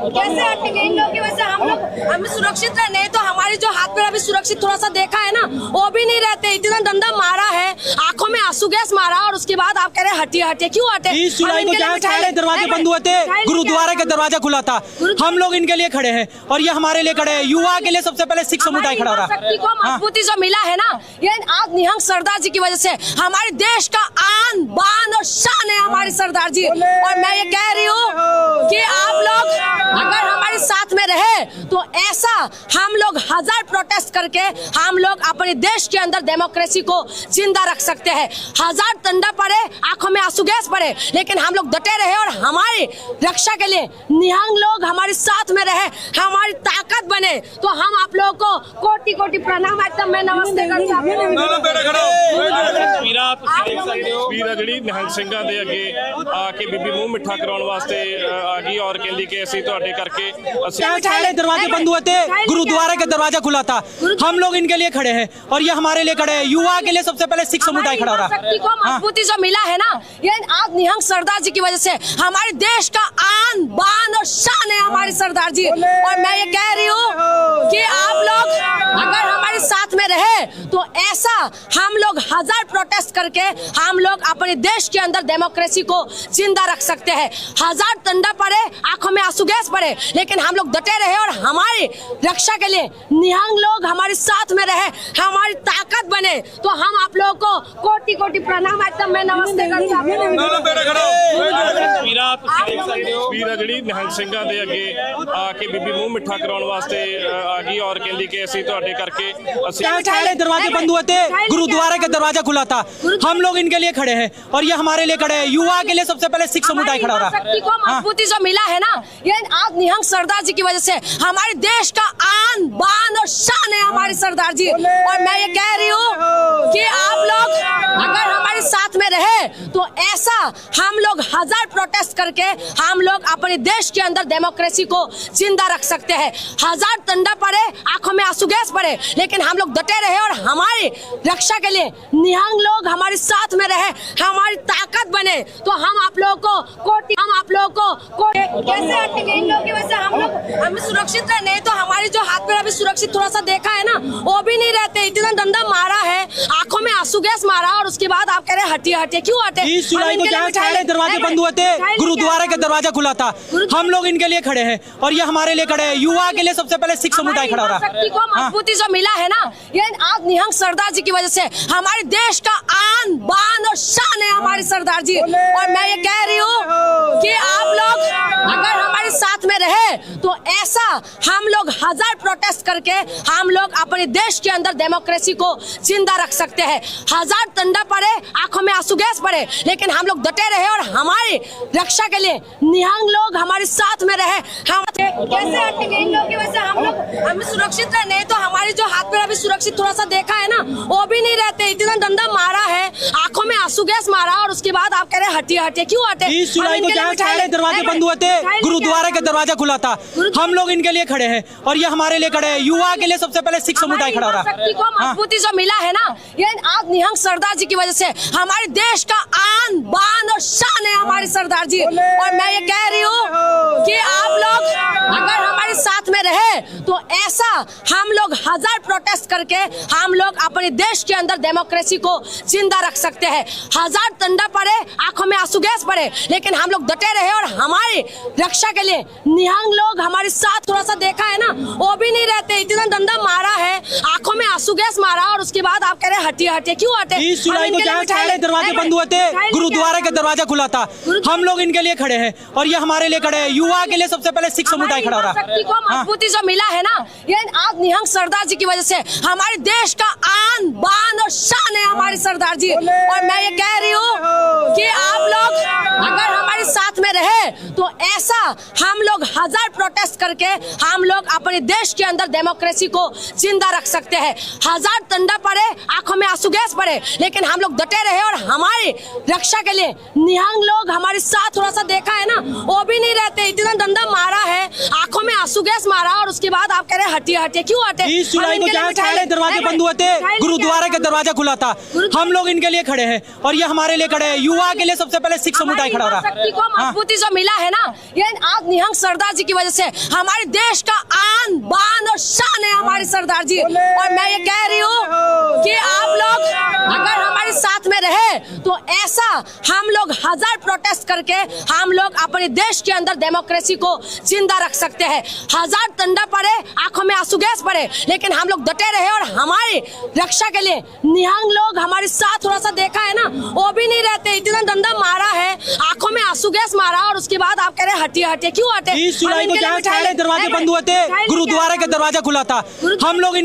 कैसे हटेंगे इन लोगों की वजह से? हम सुरक्षित रहे, नहीं तो हमारी जो हाथ पैर अभी सुरक्षित थोड़ा सा देखा है ना, वो भी नहीं रहते। इतना डंडा मारा है, आंखों में आंसू गैस मारा, और उसके बाद आप कह रहे हटिए हटिए, क्यों हटे? 30 जुलाई को जहाँ सारे दरवाजे बंद हुए थे, गुरुद्वारे का दरवाजा खुला था। हम लोग इनके लिए खड़े हैं और ये हमारे लिए खड़े हैं। युवा के लिए सबसे पहले सिख समुदाय खड़ा रहा। शक्ति को मजबूती जो मिला है ना, ये आज निहंग सरदार जी की वजह से। हमारे देश का आन बान और शान है हमारे सरदार जी। और मैं ये कह रही हूँ कि आप लोग अगर हमारे साथ में रहे तो ऐसा हम लोग 1000 प्रोटेस्ट करके हम लोग अपने देश के अंदर डेमोक्रेसी को जिंदा रख सकते हैं। 1000 डंडा पड़े, आंखों में आंसू गैस पड़े, लेकिन हम लोग डटे रहे और हमारी रक्षा के लिए निहंग लोग हमारे साथ में रहे, हमारी ताकत बने। तो हम आप लोगों को कोटि कोटि प्रणाम, एकदम मैं नमस्ते करती हूँ। ਤਸਵੀਰ ਆ ਜਿਹੜੀ ਨਿਹੰਗ ਸਿੰਘਾਂ ਦੇ ਅੱਗੇ ਆ ਕੇ ਬੀਬੀ ਮੂੰਹ ਮਿੱਠਾ ਕਰਾਉਣ ਵਾਸਤੇ ਆ ਗਈ ਔਰ ਕਹਿੰਦੀ ਕਿ ਅਸੀਂ ਤੁਹਾਡੇ ਕਰਕੇ सारे दरवाजे बंद हुए थे, गुरुद्वारे का दरवाजा खुला था। हम लोग इनके लिए खड़े हैं और ये हमारे लिए खड़े हैं। युवा के लिए सबसे पहले सिख समुदाय खड़ा रहा। शक्ति को मजबूती जो मिला है ना, ये आज निहंग सरदार जी की वजह से। हमारे देश का आन बान और शान है हमारे सरदार जी। और मैं ये कह रही हूँ कि आप लोग अगर हमारे साथ में रहे तो ऐसा हम लोग 1000 प्रोटेस्ट करके हम लोग अपने देश के अंदर डेमोक्रेसी को जिंदा रख सकते हैं। 1000 डंडा पड़े, आंखों में आंसू गैस पड़े, लेकिन हम लोग डटे रहे और हमारी रक्षा के लिए निहंग लोग हमारे साथ में रहे, हमारी ताकत बने। तो हम आप लोगों को कोटि कोटि प्रणाम, एकदम मैं नमस्ते करती हूँ। ਤਸਵੀਰ ਆ ਜਿਹੜੀ ਨਿਹੰਗ ਸਿੰਘਾਂ ਦੇ ਅੱਗੇ ਆ ਕੇ ਬੀਬੀ ਮੂੰਹ ਮਿੱਠਾ ਕਰਾਉਣ ਵਾਸਤੇ ਆ ਗਈ ਔਰ ਕਹਿੰਦੀ ਕਿ ਅਸੀਂ ਤੁਹਾਡੇ ਕਰਕੇ सारे दरवाजे बंद हुए थे, गुरुद्वारे का दरवाजा खुला था। हम लोग इनके लिए खड़े हैं और ये हमारे लिए खड़े हैं। युवा के लिए सबसे पहले सिख समुदाय खड़ा रहा। शक्ति को मजबूती जो मिला है ना, ये आज निहंग सरदार जी की वजह से। हमारे देश का आन बान और शान है हमारे सरदार जी। और मैं ये कह रही हूँ कि आप लोग अगर हमारे साथ में रहे तो ऐसा हम लोग 1000 प्रोटेस्ट करके हम लोग अपने देश के अंदर डेमोक्रेसी को जिंदा रख सकते हैं। 1000 डंडा पड़े, आंखों में आंसू गैस पड़े, लेकिन हम लोग डटे रहे और हमारी रक्षा के लिए निहंग लोग हमारे साथ में रहे, हमारी ताकत बने। तो हम आप लोगों को कैसे हटेंगे इन लोगों की वजह से? हम सुरक्षित रहे, नहीं तो हमारी जो हाथ पैर अभी सुरक्षित थोड़ा सा देखा है ना, वो भी नहीं रहते। इतना डंडा मारा है, आंखों में आंसू गैस मारा, और उसके बाद आप कह रहे हटिए हटिए, क्यों हटे? 30 जुलाई को जहाँ सारे दरवाजे बंद हुए थे, गुरुद्वारे का दरवाजा खुला था। हम लोग इनके लिए खड़े हैं और ये हमारे लिए खड़े हैं। युवा के लिए सबसे पहले सिख समुदाय खड़ा रहा। शक्ति को मजबूती जो मिला है ना, ये आज निहंग सरदार जी की वजह से। हमारे देश का आन बान और शान है हमारे सरदार जी। और मैं ये कह रही हूँ कि आप लोग अगर हमारे साथ में रहे तो ऐसा हम लोग 1000 प्रोटेस्ट करके हम लोग अपने देश के अंदर डेमोक्रेसी को जिंदा रख सकते हैं। 1000 डंडा पड़े, आंखों में आंसू गैस पड़े, लेकिन हम लोग डटे रहे और हमारी रक्षा के लिए निहंग लोग हमारे साथ में रहे। हम कैसे हटेंगे इन लोगों की वजह से? हम सुरक्षित रहे, नहीं तो हमारी जो हाथ पैर अभी सुरक्षित थोड़ा सा देखा है ना, वो भी नहीं रहते। इतना डंडा मारा है, आंखों में आंसू गैस मारा, और उसके बाद आप कह रहे हटिए हटिए, क्यों हटे? 30 जुलाई को जहाँ सारे दरवाजे बंद हुए थे, गुरुद्वारे का दरवाजा खुला था। हम लोग इनके लिए खड़े हैं और ये हमारे लिए खड़े हैं। युवा के लिए सबसे पहले सिख समुदाय खड़ा रहा। शक्ति को मजबूती जो मिला है ना, ये आज निहंग सरदार जी की वजह से। हमारे देश का आन बान और शान है हमारे सरदार जी। और मैं ये कह रही हूँ कि आप लोग अगर हमारे साथ में रहे तो ऐसा हम लोग 1000 प्रोटेस्ट करके हम लोग अपने देश के अंदर डेमोक्रेसी को जिंदा रख सकते हैं। 1000 डंडा पड़े, आंखों में आंसू गैस पड़े, लेकिन हम लोग डटे रहे और हमारी रक्षा के लिए निहंग लोग हमारे साथ थोड़ा सा देखा है ना, वो भी नहीं रहते। इतना डंडा मारा है, आंखों में आंसू गैस मारा, और उसके बाद आप कह रहे हटिए हटिए, क्यों हटे? 30 जुलाई को जहाँ सारे दरवाजे बंद हुए थे, गुरुद्वारे का दरवाजा खुला था। हम लोग इनके लिए खड़े हैं और ये हमारे लिए खड़े हैं। युवा के लिए सबसे पहले सिख समुदाय खड़ा रहा। शक्ति को मजबूती जो मिला है ना, ये आज निहंग सरदार जी की वजह से। हमारे देश का आन बान और शान है हमारे सरदार जी। और मैं ये कह रही हूँ कि आप लोग अगर हमारे साथ में रहे तो ऐसा हम लोग 1000 प्रोटेस्ट करके हम लोग अपने देश के अंदर डेमोक्रेसी को जिंदा रख सकते हैं। 1000 डंडा पड़े, आंखों में आंसू गैस पड़े, लेकिन हम लोग डटे रहे और हमारी रक्षा के लिए निहंग लोग हमारे साथ थोड़ा सा देखा है ना, वो भी नहीं रहते। इतना डंडा मारा है, आंखों में आंसू गैस मारा और उसके बाद आप कह रहे हैं हटिए हटिए, क्यों हटे? 20 जुलाई को जहाँ सारे दरवाजे बंद हुए थे, गुरुद्वारे का दरवाजा खुला था। हम लोग इनके लिए खड़े हैं और ये हमारे लिए खड़े हैं। युवा के लिए सबसे पहले सिख समुदाय खड़ा रहा। शक्ति को मजबूती जो मिला है ना, ये आज निहंग सरदार जी की वजह से। हमारे देश का आन बान और शान है हमारे सरदार जी। और मैं ये कह रही हूँ कि आप लोग अगर हमारे साथ में रहे तो ऐसा हम लोग 1000 प्रोटेस्ट करके हम लोग अपने देश के अंदर डेमोक्रेसी को जिंदा रख सकते हैं। 1000 डंडा पड़े, आंखों में आंसू गैस पड़े, लेकिन हम लोग डटे रहे और हमारी रक्षा के लिए निहंग लोग हमारे साथ थोड़ा सा देखा है ना, वो भी नहीं रहते। इतना डंडा मारा है, आंखों में आंसू गैस मारा और उसके बाद आप कह रहे हैं हटिए हटिए, क्यों हटे? 20 जुलाई को जहाँ सारे दरवाजे बंद हुए थे, गुरुद्वारे का दरवाजा खुला था। हम लोग